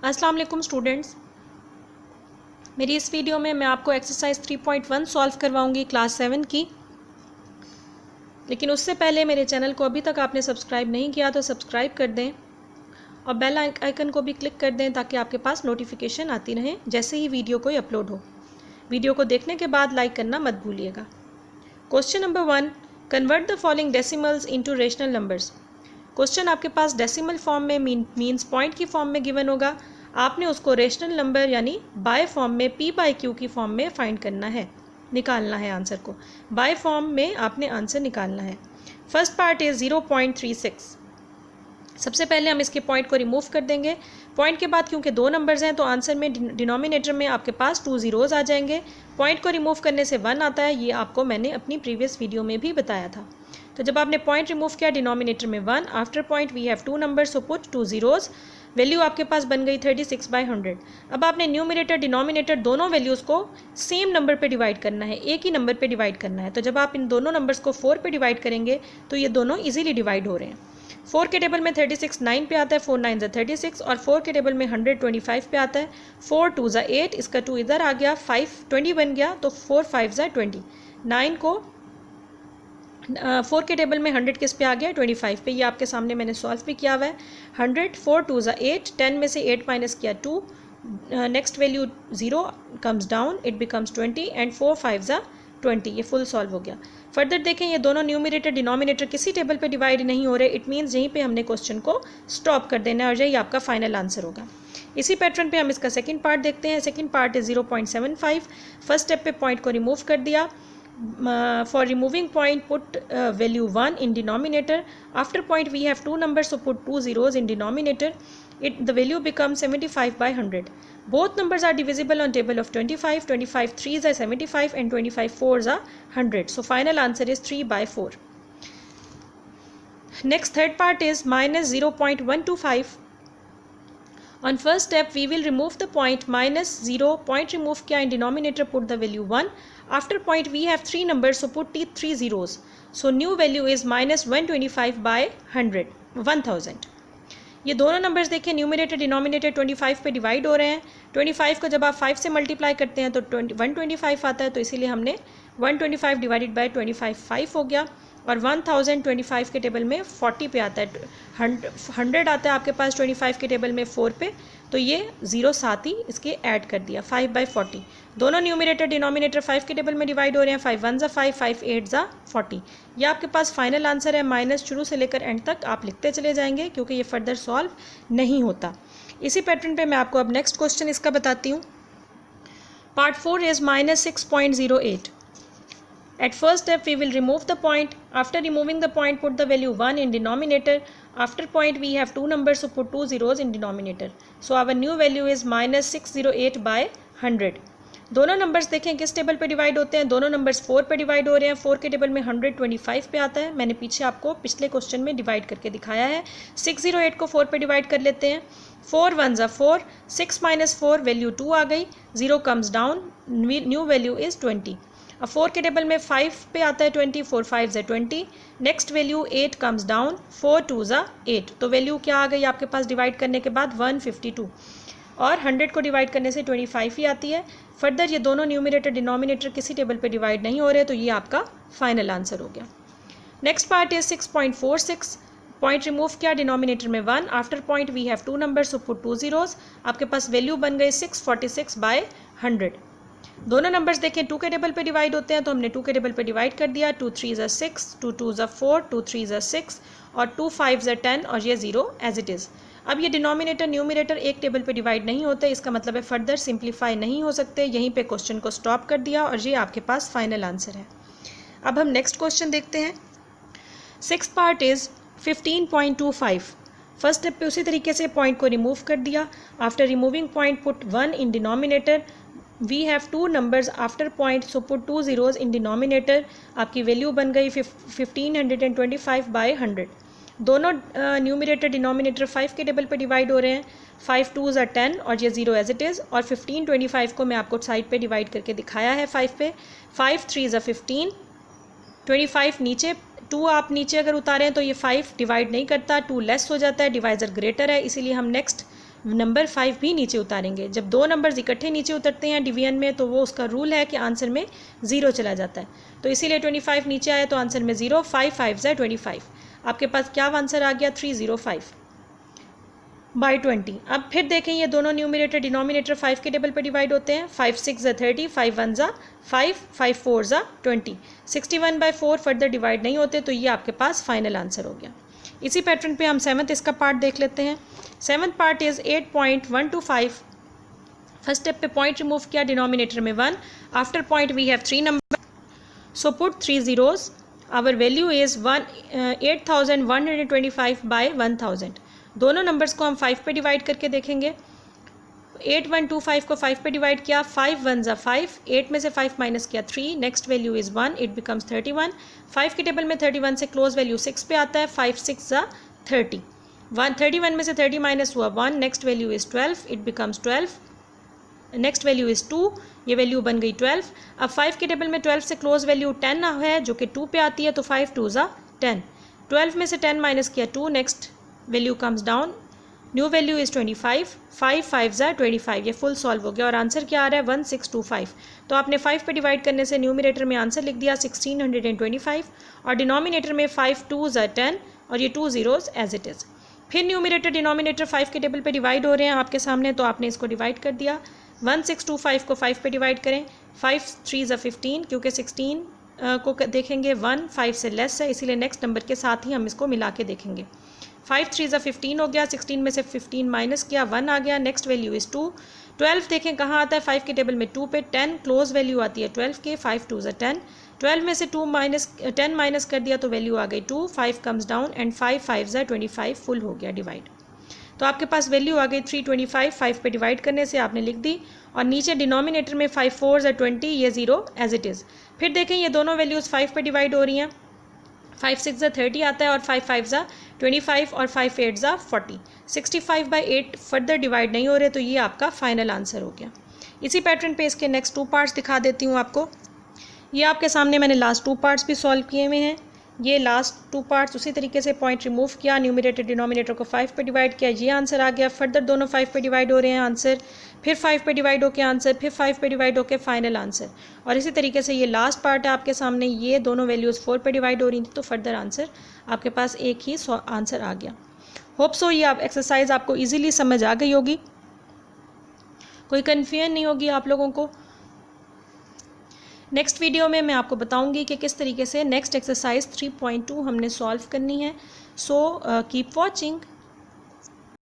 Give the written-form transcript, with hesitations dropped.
अस्सलाम वालेकुम स्टूडेंट्स, मेरी इस वीडियो में मैं आपको एक्सरसाइज 3.1 सॉल्व करवाऊंगी क्लास 7 की। लेकिन उससे पहले मेरे चैनल को अभी तक आपने सब्सक्राइब नहीं किया तो सब्सक्राइब कर दें और बेल आइकन को भी क्लिक कर दें ताकि आपके पास नोटिफिकेशन आती रहे जैसे ही वीडियो कोई अपलोड हो। वीडियो को देखने के बाद लाइक करना मत भूलिएगा। Question number 1, convert the following decimals into rational numbers. Question आपके पास डेसिमल फॉर्म में मीन्स पॉइंट की फॉर्म में गिवन होगा। आपने उसको रेशनल नंबर यानी बाय फॉर्म में p/q की फॉर्म में फाइंड करना है, निकालना है आंसर को। बाय फॉर्म में आपने आंसर निकालना है। First part is 0.36। सबसे पहले हम इसके पॉइंट को रिमूव कर देंगे। पॉइंट के बाद क्योंकि दो नंबर्स हैं तो आंसर में डिनोमिनेटर में आपके पास 2 ज़ीरोज़ आ जाएंगे। पॉइंट को रिमूव करने से 1 आता है, ये आपको मैंने अपनी प्रीवियस वीडियो में भी बताया था। तो जब आपने पॉइंट रिमूव किया डिनोमिनेटर में 1, after point we have 2 numbers, so put 2 zeros. Value आपके पास बन गई 36/100। अब आपने न्यूमिनेटर डिनोमिनेटर दोनों वैल्यूज़ को सेम नंबर पे डिवाइड करना है, एक ही नंबर पे डिवाइड करना है। तो जब आप इन दोनों नंबर्स को 4 पे डिवाइड करेंगे तो ये दोनों इजीली डिवाइड हो रहे हैं। 4 के टेबल में 36 9 पे आता है, 4 9 36, और 4 के टेबल में 100 25 पे आता है। 4 2 8, इसका 2 इधर आ गया, 5 20 बन गया, तो 4 5 20। 9 को 4 के टेबल में 100 किस पे आ गया, 25 पे। ये आपके सामने मैंने सॉल्व भी किया हुआ है। 100 4 2 8, 10 में से 8 माइनस किया 2, next value 0 comes down, it becomes 20, and 4 5 20। ये फुल सॉल्व हो गया। फर्दर देखें, ये दोनों न्यूमिनेटर डिनोमिनेटर किसी टेबल पे डिवाइड नहीं हो रहे। इट मीन्स यहीं पे हमने क्वेश्चन को स्टॉप कर देना है और यही आपका फाइनल आंसर होगा। इसी पैटर्न पे हम इसका सेकंड पार्ट देखते हैं। Second part is 0.75। First step पे पॉइंट को रिमूव कर दिया। For removing point, put value 1 in denominator. After point we have 2 numbers, so put 2 zeros in denominator. The value becomes 75/100. Both numbers are divisible on table of 25. 25 3s are 75 and 25 4s are 100. So final answer is 3/4. Next, third part is minus 0.125. On first step we will remove the point minus 0. Point remove किया, in denominator put the value 1. After point we have 3 numbers, so put 3 zeros. So new value is minus 125/100, 1000. ये दोनों numbers देखें, numerator denominator 25 पे divide हो रहे हैं। 25 को जब आप 5 से मल्टीप्लाई करते हैं तो 125 आता है, तो इसीलिए हमने 125 डिवाइडेड बाय 25 5 हो गया। और 1025 के टेबल में 40 पे आता है, 100 आता है आपके पास 25 के टेबल में 4 पे, तो ये 0 साथ ही इसके ऐड कर दिया। 5/40। दोनों न्यूमिनेटर डिनोमिनेटर 5 के टेबल में डिवाइड हो रहे हैं। 5 1 5, 5 8 40। ये आपके पास फाइनल आंसर है। माइनस शुरू से लेकर एंड तक आप लिखते चले जाएंगे क्योंकि ये फर्दर सॉल्व नहीं होता। इसी पैटर्न पे मैं आपको अब नेक्स्ट क्वेश्चन इसका बताती हूँ। Part 4 is minus 6.08. At first step we will remove the point. After removing the point, put the value 1 in denominator. After point we have 2 numbers, so put 2 zeros in denominator. So our new value is minus 608/100. दोनों numbers देखें किस table पे divide होते हैं। दोनों numbers 4 पे divide हो रहे हैं। 4 के टेबल में 125 पे आता है। मैंने पीछे आपको पिछले क्वेश्चन में डिवाइड करके दिखाया है। 608 को 4 पे डिवाइड कर लेते हैं। 4 1 4, 6 माइनस 4, वैल्यू 2 आ गई, 0 comes down, new value is 20। अब 4 के टेबल में 5 पे आता है 20, 4 5 20, नेक्स्ट वैल्यू 8 कम्स डाउन, 4 2 8, तो वैल्यू क्या आ गई आपके पास डिवाइड करने के बाद 152, और 100 को डिवाइड करने से 25 ही आती है। फर्दर ये दोनों न्यूमिनेटर डिनोमिनेटर किसी टेबल पे डिवाइड नहीं हो रहे, तो ये आपका फाइनल आंसर हो गया। Next part is 6.46। Point remove किया, डिनोमिनेटर में 1। After point we have 2 numbers, so put 2 zeros। आपके पास वैल्यू बन गई 646/100। दोनों नंबर्स देखें 2 के टेबल पे डिवाइड होते हैं, तो हमने 2 के टेबल पे डिवाइड कर दिया। 2 3 6, 2 2 4, 2 3 6, और 2 5 10, और ये 0 एज इट इज़। अब ये डिनोमिनेटर न्यूमिनेटर एक टेबल पे डिवाइड नहीं होते, इसका मतलब है फर्दर सिंप्लीफाई नहीं हो सकते। यहीं पे क्वेश्चन को स्टॉप कर दिया और ये आपके पास फाइनल आंसर है। अब हम नेक्स्ट क्वेश्चन देखते हैं। Six part is 15.25। First step पे उसी तरीके से पॉइंट को रिमूव कर दिया। After removing point put 1 in denominator. We have 2 numbers after point, so put 2 zeros in denominator. आपकी वैल्यू बन गई 1525/100। दोनों न्यूमिनेटर डिनोमिनेटर 5 के टेबल पे डिवाइड हो रहे हैं। 5 2s are 10, और ये 0 एज इट इज़। और 1525 को मैं आपको साइड पे डिवाइड करके दिखाया है 5 पे। 5 3s are 15, 25 नीचे, 2 आप नीचे अगर उतारें तो ये 5 डिवाइड नहीं करता, 2 लेस हो जाता है, डिवाइज़र ग्रेटर है, इसीलिए हम नेक्स्ट नंबर 5 भी नीचे उतारेंगे। जब दो नंबर्स इकट्ठे नीचे उतरते हैं डिवीजन में तो वो उसका रूल है कि आंसर में 0 चला जाता है, तो इसीलिए 25 नीचे आया तो आंसर में 0, 5 5 ज़ा 25। आपके पास क्या आंसर आ गया 305/20। अब फिर देखें ये दोनों न्यूमरेटर डिनोमिनेटर 5 के टेबल पर डिवाइड होते हैं। 5 6 ज़ा 30, 5 1 ज़ा 5, 5 4 ज़ा 20। 61/4 फर्दर डिवाइड नहीं होते, तो ये आपके पास फाइनल आंसर हो गया। इसी पैटर्न पे हम 7th इसका पार्ट देख लेते हैं। 7th part is 8.125। First step पे पॉइंट रिमूव किया, डिनोमिनेटर में 1। After point we have 3 number, so put 3 zeros। Our value is 8125/1000। दोनों नंबर्स को हम 5 पे डिवाइड करके देखेंगे। 8125 को 5 पे डिवाइड किया, 5 1 ज़ा 5, 8 में से 5 माइनस किया 3, next value is 1, it becomes 31। 5 के टेबल में 31 से क्लोज वैल्यू 6 पे आता है, 5 6 ज़ा 30। 31 में से 30 माइनस हुआ 1, next value is 12, it becomes 12, next value is 2, ये वैल्यू बन गई 12। अब 5 के टेबल में 12 से क्लोज वैल्यू 10 है जो कि 2 पे आती है, तो 5 2 ज़ा 10। 12 में से 10 माइनस किया 2, next value comes down, new value is 25, 5 5 ज़ा 25। ये फुल सॉल्व हो गया और आंसर क्या आ रहा है 1625। तो आपने 5 पे डिवाइड करने से न्यूमरेटर में आंसर लिख दिया 1625 और डिनोमिनेटर में 5 2 ज़ा 10 और ये 2 zeros एज इट इज़। फिर न्यूमरेटर डिनोमिनेटर 5 के टेबल पे डिवाइड हो रहे हैं आपके सामने, तो आपने इसको डिवाइड कर दिया। 1625 को 5 पे डिवाइड करें, 5 3 ज़ा 15, क्योंकि 16 को देखेंगे 1 5 से लेस है, इसीलिए नेक्स्ट नंबर के साथ ही हम इसको मिला के देखेंगे। 5 3 ज़ा 15 हो गया, 16 में से 15 माइनस किया 1 आ गया, नेक्स्ट वैल्यू इज़ 2। 12 देखें कहाँ आता है 5 के टेबल में 2 पे, 10 क्लोज वैल्यू आती है 12 के, 5 2 ज़ा 10। 12 में से 10 माइनस कर दिया तो वैल्यू आ गई 2, 5 कम्स डाउन एंड 5 5 ज़ा 25 फुल हो गया डिवाइड। तो आपके पास वैल्यू आ गई 325। 5 पे डिवाइड करने से आपने लिख दी और नीचे डिनोमिनेटर में 5 4 ज़ा 20, ये 0 एज इट इज़। फिर देखें ये दोनों वैल्यूज़ 5 पे डिवाइड हो रही हैं। 5 6 ज़ा 30 आता है और 5 5 ज़ा 25 और 5 8 ज़ा 40। 65/8 फर्दर डिवाइड नहीं हो रहे, तो ये आपका फाइनल आंसर हो गया। इसी पैटर्न पे इसके नेक्स्ट 2 पार्ट्स दिखा देती हूँ आपको। ये आपके सामने मैंने लास्ट 2 पार्ट्स भी सॉल्व किए हुए हैं। ये लास्ट 2 पार्ट्स उसी तरीके से पॉइंट रिमूव किया, न्यूमरेटर डिनोमिनेटर को 5 पे डिवाइड किया, ये आंसर आ गया। फर्दर दोनों 5 पे डिवाइड हो रहे हैं आंसर, फिर 5 पे डिवाइड होकर आंसर, फिर 5 पे डिवाइड होकर फाइनल आंसर। और इसी तरीके से ये लास्ट पार्ट है आपके सामने, ये दोनों वैल्यूज़ 4 पे डिवाइड हो रही थी, तो फर्दर आंसर आपके पास एक ही आंसर आ गया। होप सो ये एक्सरसाइज आपको ईजिली समझ आ गई होगी, कोई कन्फ्यूजन नहीं होगी आप लोगों को। नेक्स्ट वीडियो में मैं आपको बताऊंगी कि किस तरीके से नेक्स्ट एक्सरसाइज 3.2 हमने सॉल्व करनी है। So keep watching.